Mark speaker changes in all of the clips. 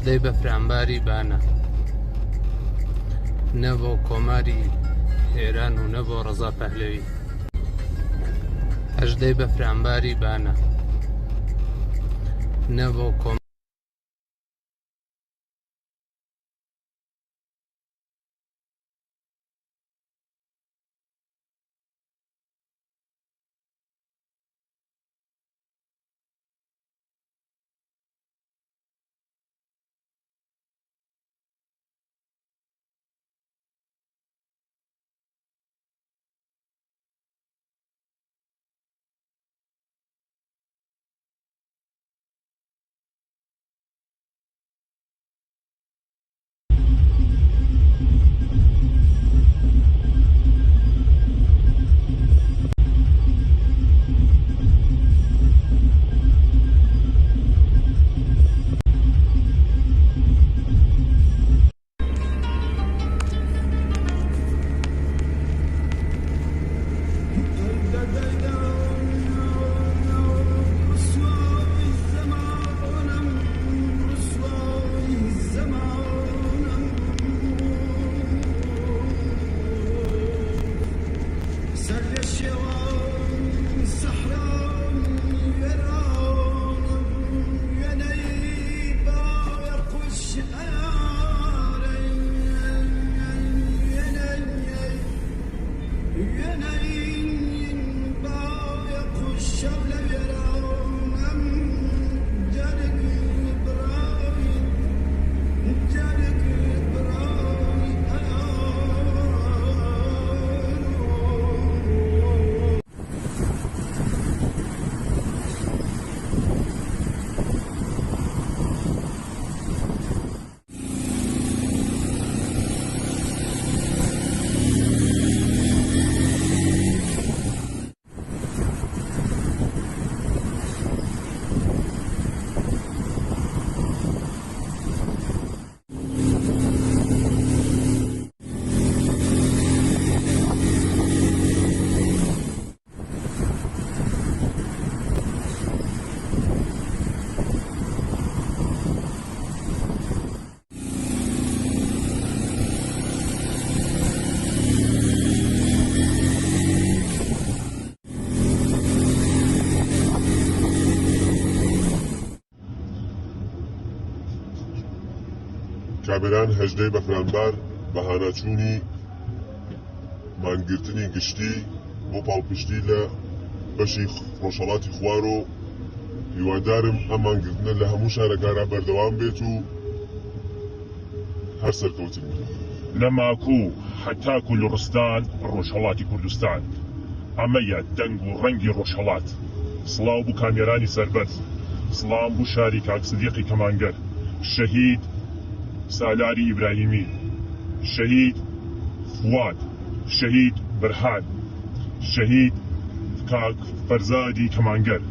Speaker 1: هەژدەی بەفرامباری بانە، نە بۆ کۆماری هێران و نە بۆ ڕەزا پەهلەوی. هەژدەی بەفرامباری بانە، نە بۆ
Speaker 2: کابران هەژدەی بەفرامبار بەهانەچوونی مانگرتنی گشتی بۆ پاڵپشتی لە بەشی ڕۆژهەڵاتی خوار و هیوادارم ئەم مانگرتنە لە هەموو شارەکانە بەردەوام بێت و هەر سەرکەوتن
Speaker 3: لە ماکوو هەتاکو لوڕستان ڕۆژهەڵاتی کوردستان. ئەمەیە دەنگ و ڕەنگی ڕۆژهەڵات. سڵاو بوو کامێرانی سەربەرز، سڵام بوو شاری کاک سدیقی کەمانگەر، شەهید سالاری ئیبراهیمی، شەهید فواد، شەهید برهان، شەهید کاک فەرزادی کەمانگەر.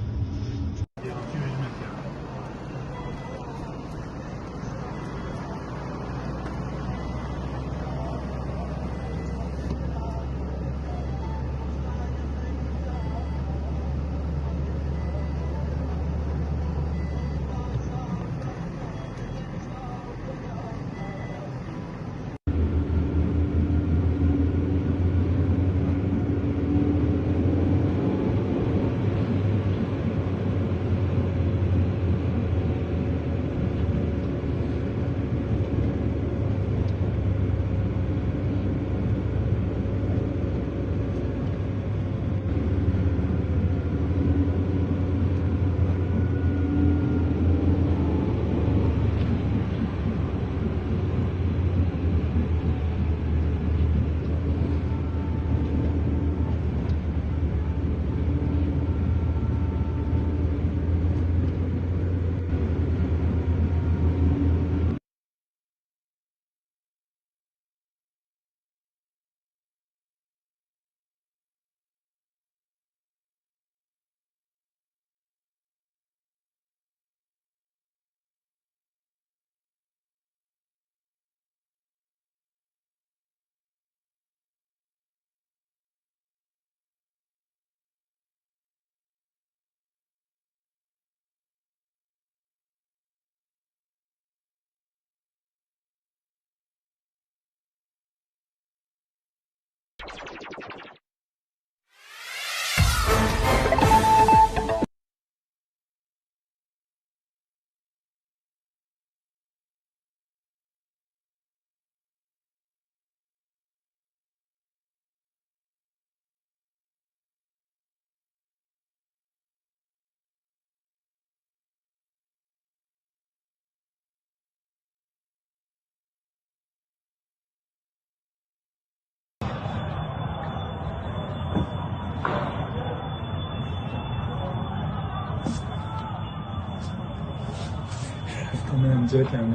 Speaker 4: من جاكم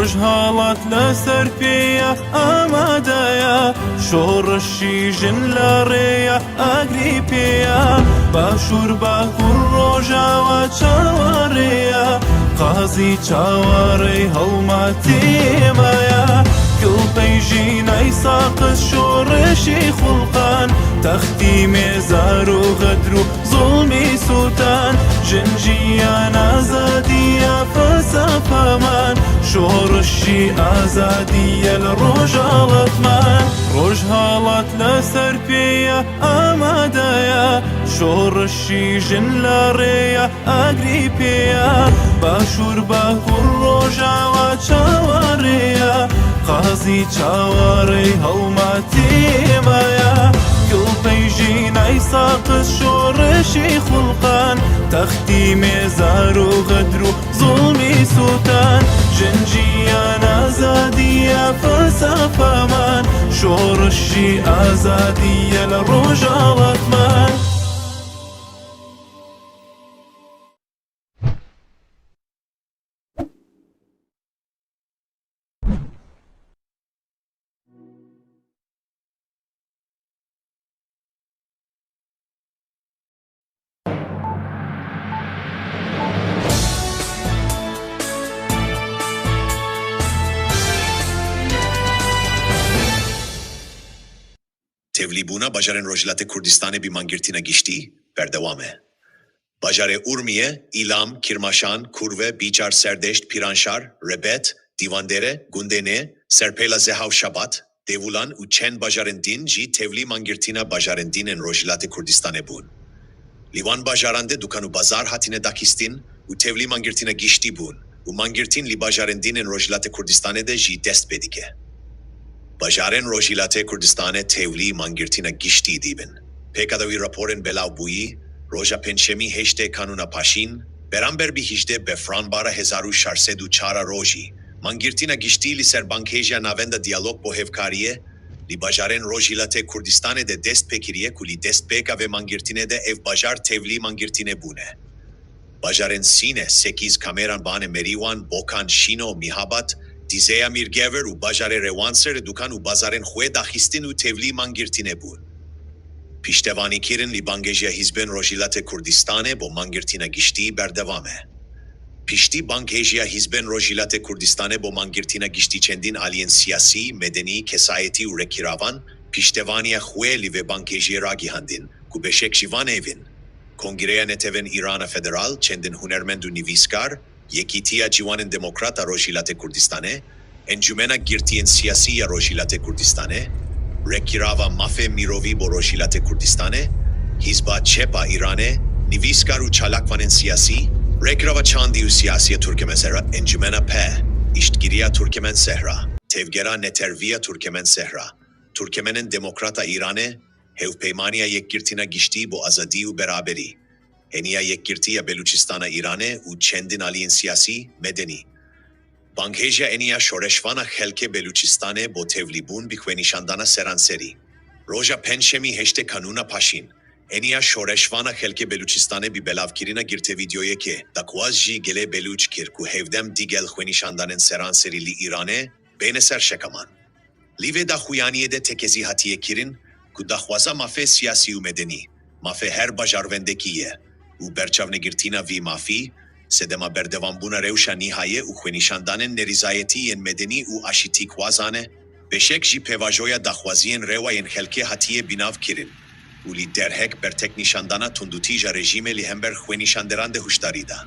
Speaker 5: ڕۆژهاڵات لەسەر پێیە ئامادەیە شۆڕشی ژن لە ڕێیە ئاگری پێیە باشوور باکوور ڕۆژاوە چاوەڕێیە قازی چاوەڕێی هەڵماتیمەیە کڵپەی ژینەی ساقس شۆڕشی خوڵقان تەختی مێزار و غەدر و زوڵمی سووتان ژنجیان ئازادیە فەلسەفەمان شۆڕشی ئازادیە لە ڕۆژهاڵەتمان ڕۆژهاڵات لەسەر پێیە ئامادەیە شۆڕشی ژن لە ڕێیە ئاگری پێیە باشوور باکوور ڕۆژاوە چاوەڕێیە قازی چاوەڕێی هەڵماتیمەیە کڵپەی ژینەی ساقس شۆڕشی خوڵقان تەختی مێزار و غەدر و زوڵمی سووتان ژنجیان ئازادیە فەلسەفەمان شۆڕشی ئازادیە لە ڕۆژهاڵەتمان
Speaker 6: Tevlîbûna bajarên Rojhilatê Kurdistanê bi mangirtîna giştî berdewam e. Bajarê Urmiye, İlam, Kirmaşan, Kurve, Biçar Serdeşt, Piranşar, Rebet, Divandere, Gundene, Serpêla Zehav Şabat, Devulan û çend bajarên din jî tevlî mangirtîna bajarên din ên Rojhilatê Kurdistanê bûn. Li wan bajaran de dukan û bazar hatine dakîstin û tevlî mangirtîna giştî bûn û mangirtîn li bajarên din ên Rojhilatê Kurdistanê de jî dest pê dike. Bajarên Rojhilatê Kurdistanê tevlî mangirtîna giştî dîbin. Pêka da wî raporên belav bûyî, roja pênçemî heştê kanûna paşîn, beramber bi 18 befranbara 1404 rojî, mangirtîna giştî li ser bankêja navenda diyalog bo hevkariyê, li bajarên Rojhilatê Kurdistanê de dest pêkiriye ku li destpêka vê mangirtînê de ev bajar tevlî mangirtînê bûne. Bajarên Sîne, Sekiz, Kameran, Banê Merîwan, Bokan, Şîno, Mihabat, Dizeya Mirgever û bajarê Rêwanser dukan û bazarên xwe daxistin û tevlî mangirtînê bûn. Piştevanîkirin li bangêjiya Hizbên Rojhilatê Kurdistanê bo mangirtîna giştî berdewam e. Piştî bangêjiya Hizbên Rojhilatê Kurdistanê bo mangirtîna giştî çendîn aliyên siyasî, medenî, kesayetî û rekîravan, piştevaniya xwe li vê bangêjiyê ragihandin ku beşek ji van evin. Kongreya Netewên Îrana Federal, çendin hunermend û nivîskar, Yekîtiya Ciwanên Demokrat a Rojhilatê Kurdistanê, Encumena Girtiyên Siyasî ya Rojhilatê Kurdistanê, Rekîrava Mafê Mirovî bo Rojhilatê Kurdistanê, Hizba Çep a Îranê, nivîskar û çalakvanên siyasî, Rekîrava Çandî û Siyasiya Turkemen Sehra, Encumena P, İştgiriya Turkemen Sehra, Tevgera Neterviya Turkemen Sehra, Turkemenên Demokrat a Îranê, Hevpeymaniya Yekgirtîna Giştî bo azadî û beraberî, Heniya Yekgirtiya Beluçistana İranê û çendin aliyên siyasî, medenî. Bangêjiya eniya şoreşvana xelkê Beluçistanê bo tevlîbûn bi xwenîşandana seranserî. Roja penşemî heştê kanûna paşîn, eniya şoreşvana xelkê Beluçistanê bi belavkirina girtevîdyoyekê daxwaz jî gelê Belûç kir ku hevdem digel xwenîşandanên seranserî li Îranê bêne ser şekaman. Li vê daxuyaniyê de tekezî hatiye kirin ku daxwaza mafê siyasî û medenî, mafê her bajarvendekî ye. û berçavnegirtîna vî mafî, sedema berdewambûna rewşa nîhaye û xwenîşandanên nerîzayetî yên medenî û aşîtîkwazan e, beşek jî pevajoya daxwaziyên rewayên xelkê hatiye bînav kirin û li derhek bertek nîşandana tundutî ja rejîmê li hember xwenîşanderan de huşdarî da.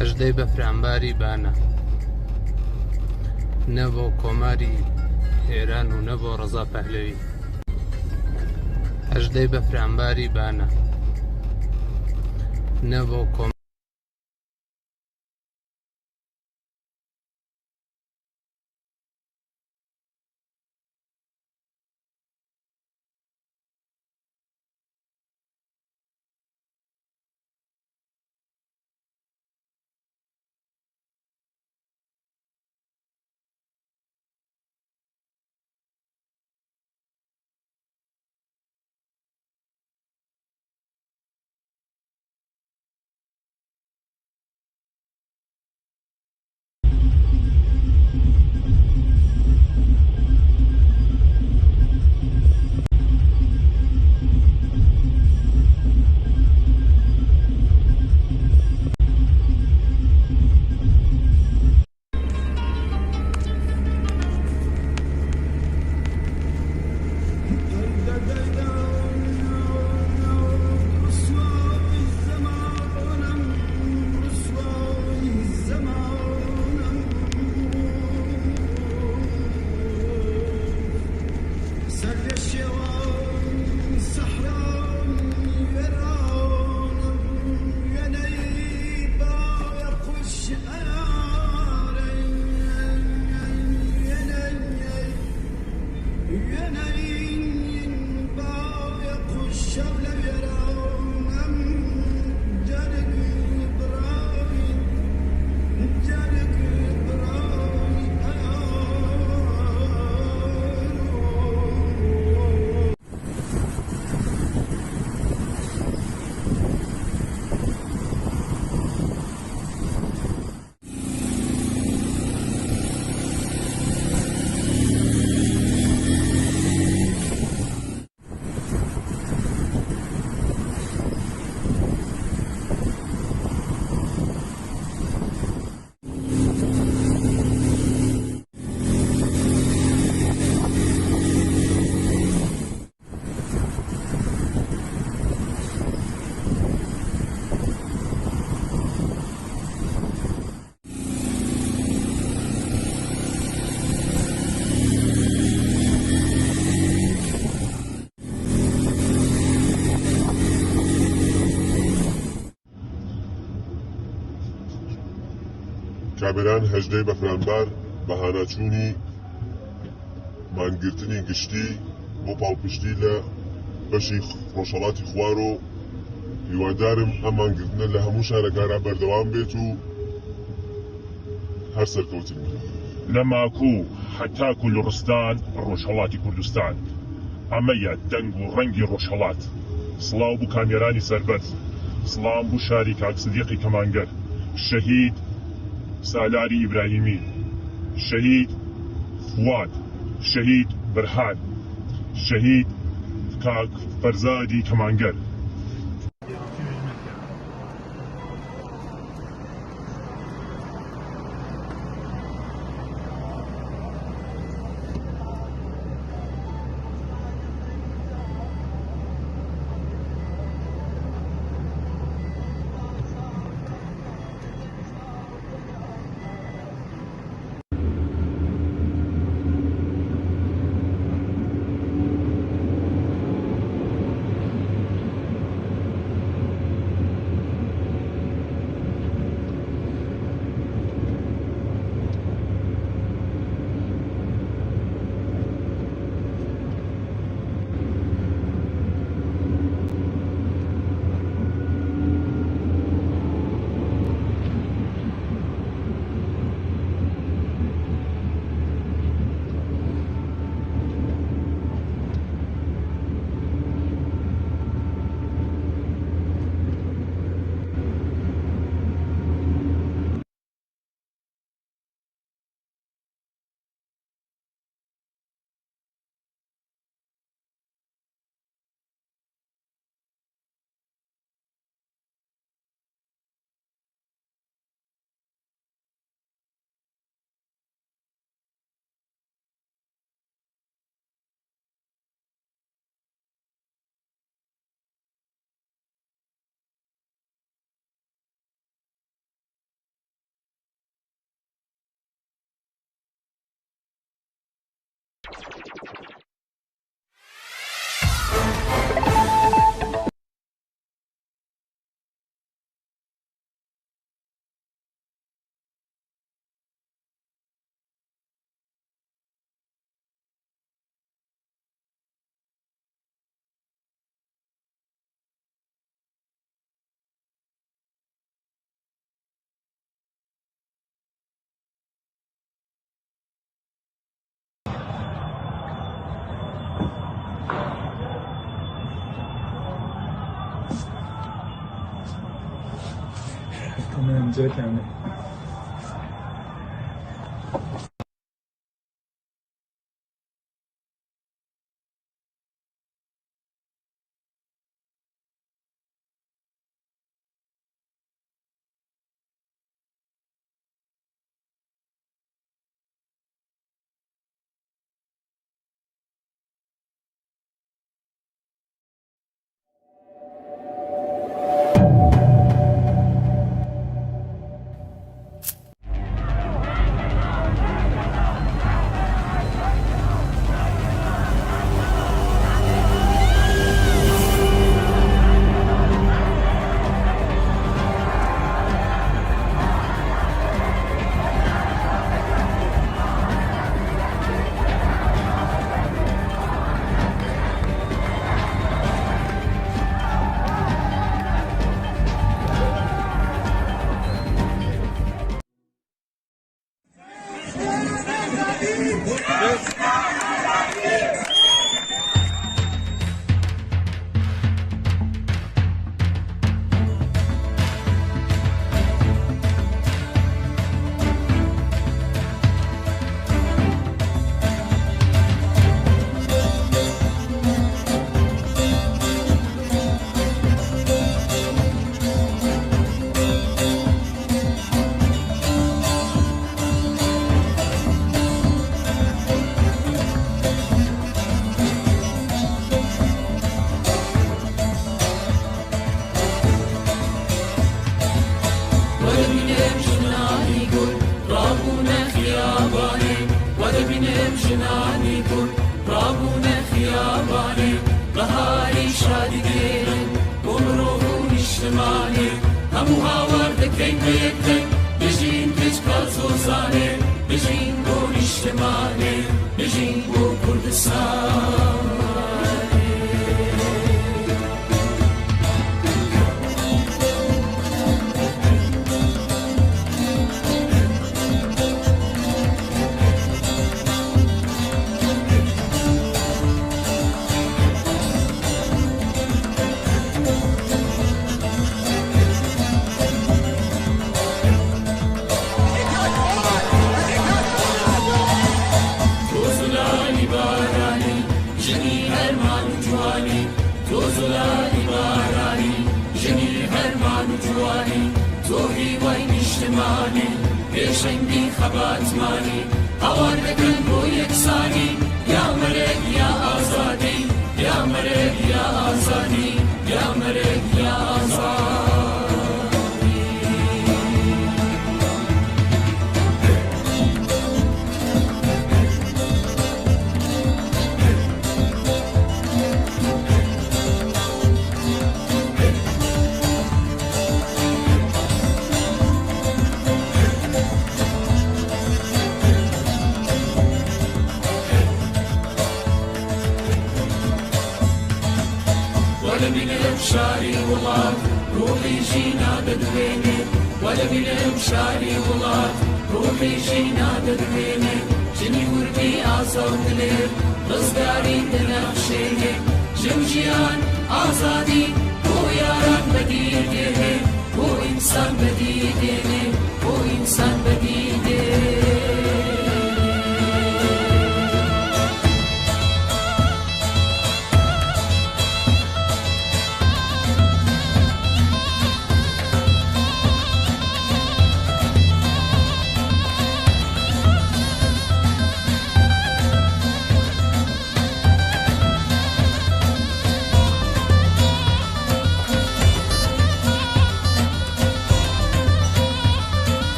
Speaker 1: هەژدەی بەفرامباری بانە، نە بۆ کۆماری هێران و نە بۆ ڕەزا پەهلەوی. هەژدەی بەفرامباری بانە، نە بۆ
Speaker 2: کابران هەژدەی بەفرامبار بەهانەچوونی مانگرتنی گشتی بۆ پاڵپشتی لە بەشی ڕۆژهەڵاتی خوار و هیوادارم ئەم مانگرتنە لە هەموو شارەکانە بەردەوام بێت و هەر سەرکەوتن
Speaker 3: نەماکو هەتاکو لوڕستان ڕۆژهەڵاتی کوردستان. ئەمەیە دەنگ و ڕەنگی ڕۆژهەڵات. سڵاو بوو کامێرانی سەربەرز، سڵام بوو شاری کاک سدیقی کەمانگەر، شەهید سالاری ئیبراهیمی، شەهید فواد، شەهید برهان، شەهید کاک فەرزادی کەمانگەر.
Speaker 4: تمام جاك يعني.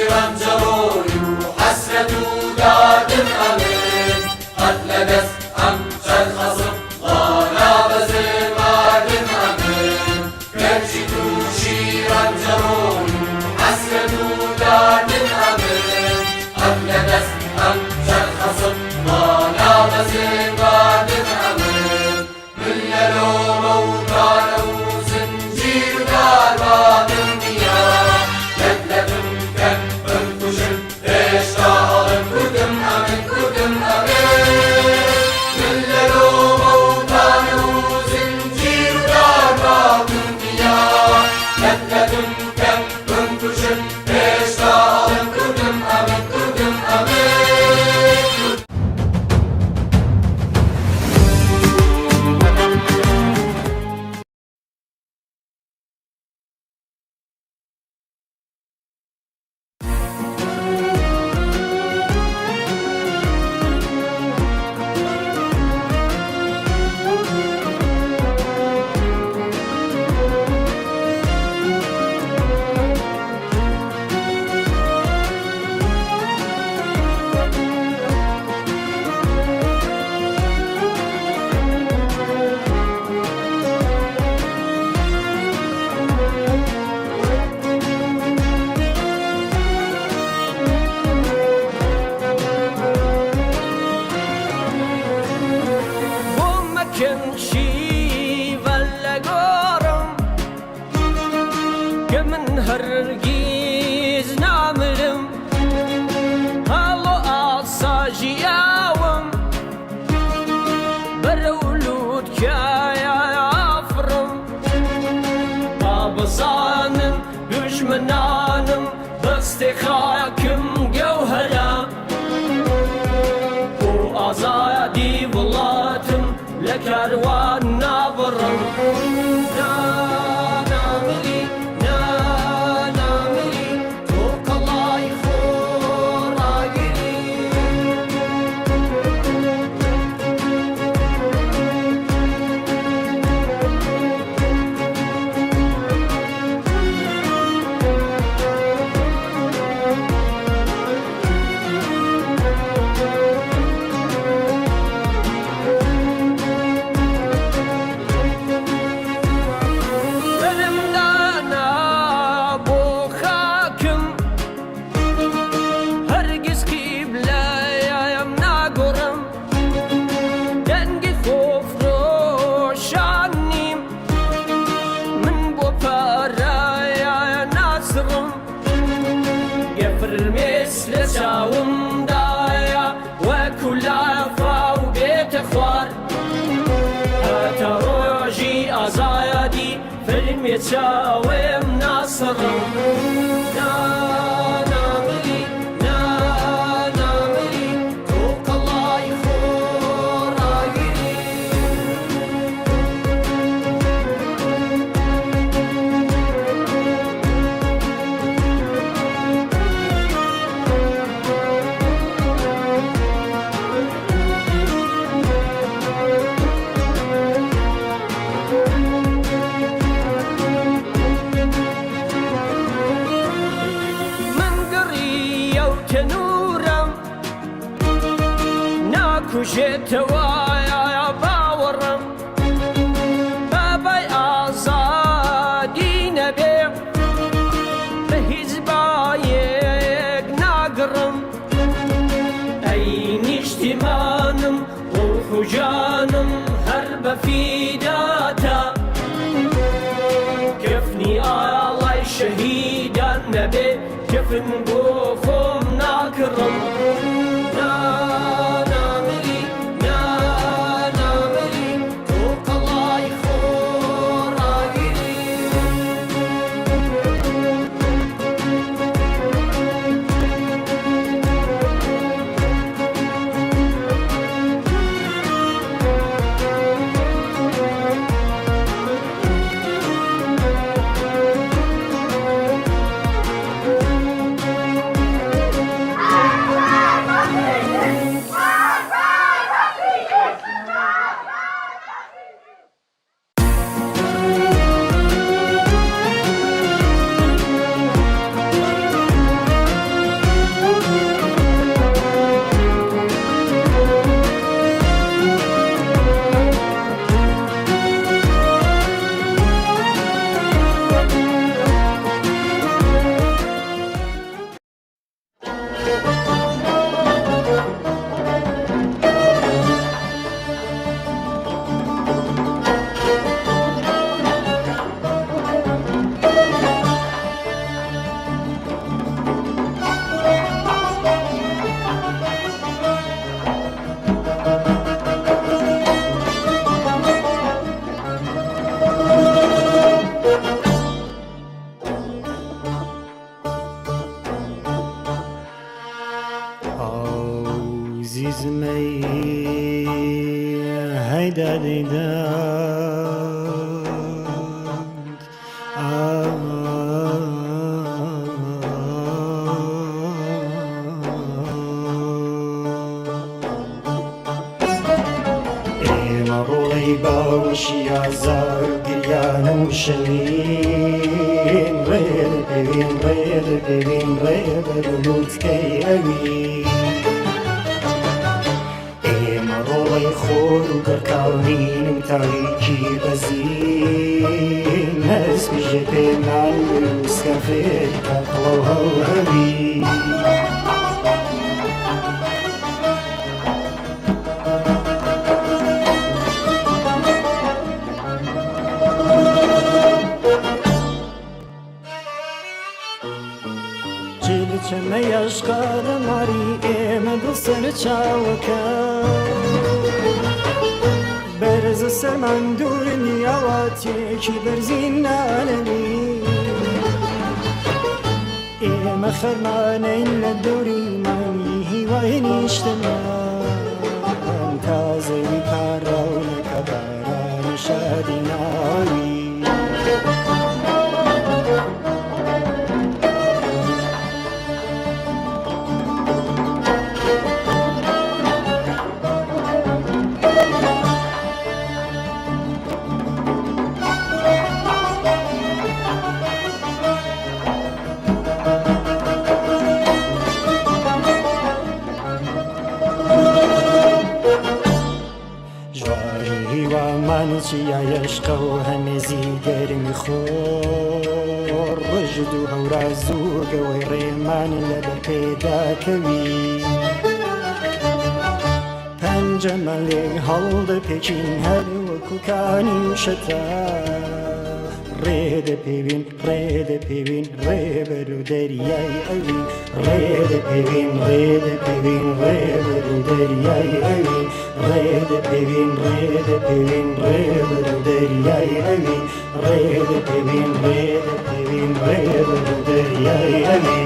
Speaker 4: رنجروي وحسرة ودادم أمين أتلقس أمشى الخصم ضانا بزي وادم أمين كرشي توشي رنجروي وحسرة ودادم أمين أتلقس أمشى الخصم ضانا بزي وادم أمين من يلوم وطانه وزنجير دار وادم مياه لكلكم كم انكشم اشتاهل كدم أمين كدم أمين من يلوم وطانه وزنجير دار وادم مياه لكلكم كم انكشم اشتاهل كدم أمين كدم أمين
Speaker 7: من هرگیز نامرم هالو آساجیاوم برولود کیا افرم آبزانم دشمنانم دست خاکم گوهرم و آزادی ولاتم لکاروان نابرم لساوم دايا وكل عفا وبيت اخوار هتروجي ازايدي فيلم يتساوم ناصر كوشت وايا باورم باباي آزادي نبي بهزبايك ناقرم أي نجتمانم وخجانم هرب في داتا كفني الله شهيدا نبي كفن بوخم ناكرم
Speaker 8: باوشی آزار گریان و شلین ریل ببین لوت کی اوی ایم روی خور و گرکاوین و تاریکی بزین نز بیجت من بروز کفر تقلو هوی
Speaker 9: چمه یشقار ماری ایمد سر چاوکا برز سرمن دور نیاواتی کی برزین نالمی ایم خرمان این لدوری من هیوای نیشتمان تازه کارون کباران شادی ناوی چیا یشق و هنزی گرمی خور رجد و هورازو گوی ریمان لبر پیدا کوی پنج ملیگ هلد پیچین هر و کانی و شتا رید پیوین ریبرو دریای اوی رید پیوین ریبرو دریای اوی رید پیوین ریبرو دریای اوی رید پیوین ریبرو دریای اوی